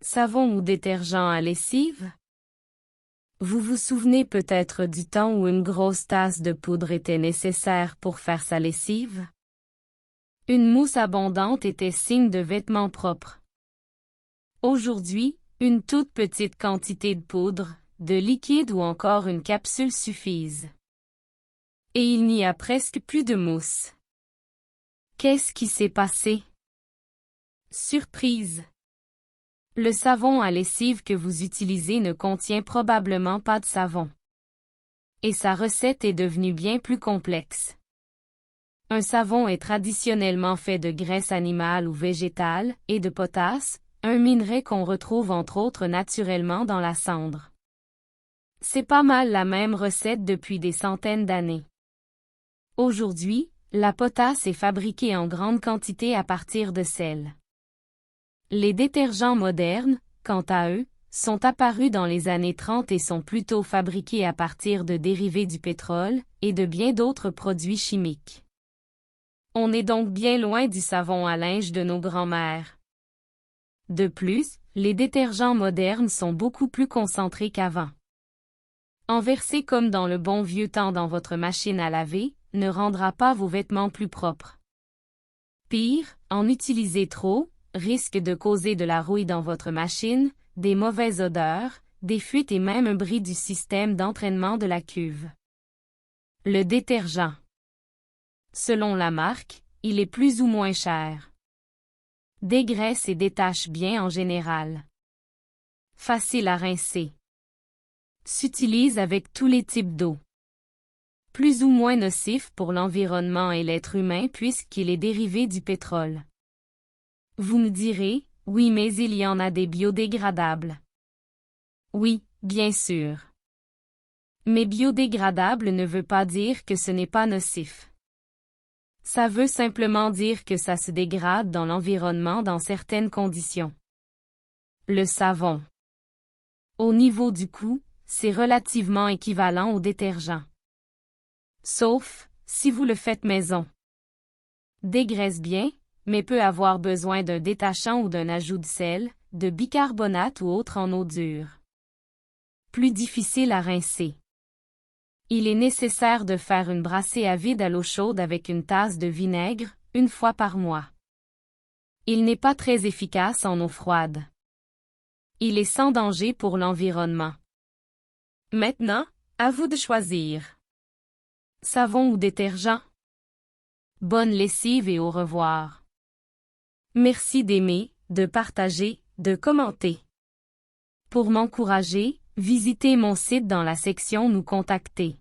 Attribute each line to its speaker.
Speaker 1: Savon ou détergent à lessive? Vous vous souvenez peut-être du temps où une grosse tasse de poudre était nécessaire pour faire sa lessive? Une mousse abondante était signe de vêtements propres. Aujourd'hui, une toute petite quantité de poudre, de liquide ou encore une capsule suffisent. Et il n'y a presque plus de mousse. Qu'est-ce qui s'est passé? Surprise! Le savon à lessive que vous utilisez ne contient probablement pas de savon. Et sa recette est devenue bien plus complexe. Un savon est traditionnellement fait de graisse animale ou végétale, et de potasse, un minerai qu'on retrouve entre autres naturellement dans la cendre. C'est pas mal la même recette depuis des centaines d'années. Aujourd'hui, la potasse est fabriquée en grande quantité à partir de sel. Les détergents modernes, quant à eux, sont apparus dans les années 30 et sont plutôt fabriqués à partir de dérivés du pétrole et de bien d'autres produits chimiques. On est donc bien loin du savon à linge de nos grands-mères. De plus, les détergents modernes sont beaucoup plus concentrés qu'avant. En verser comme dans le bon vieux temps dans votre machine à laver, ne rendra pas vos vêtements plus propres. Pire, en utiliser trop, risque de causer de la rouille dans votre machine, des mauvaises odeurs, des fuites et même un bris du système d'entraînement de la cuve. Le détergent. Selon la marque, il est plus ou moins cher. Dégraisse et détache bien en général. Facile à rincer. S'utilise avec tous les types d'eau. Plus ou moins nocif pour l'environnement et l'être humain puisqu'il est dérivé du pétrole. Vous me direz, oui mais il y en a des biodégradables. Oui, bien sûr. Mais biodégradable ne veut pas dire que ce n'est pas nocif. Ça veut simplement dire que ça se dégrade dans l'environnement dans certaines conditions. Le savon. Au niveau du coût, c'est relativement équivalent au détergent. Sauf, si vous le faites maison. Dégraisse bien, mais peut avoir besoin d'un détachant ou d'un ajout de sel, de bicarbonate ou autre en eau dure. Plus difficile à rincer. Il est nécessaire de faire une brassée à vide à l'eau chaude avec une tasse de vinaigre, une fois par mois. Il n'est pas très efficace en eau froide. Il est sans danger pour l'environnement. Maintenant, à vous de choisir. Savon ou détergent? Bonne lessive et au revoir. Merci d'aimer, de partager, de commenter. Pour m'encourager, visitez mon site dans la section Nous contacter.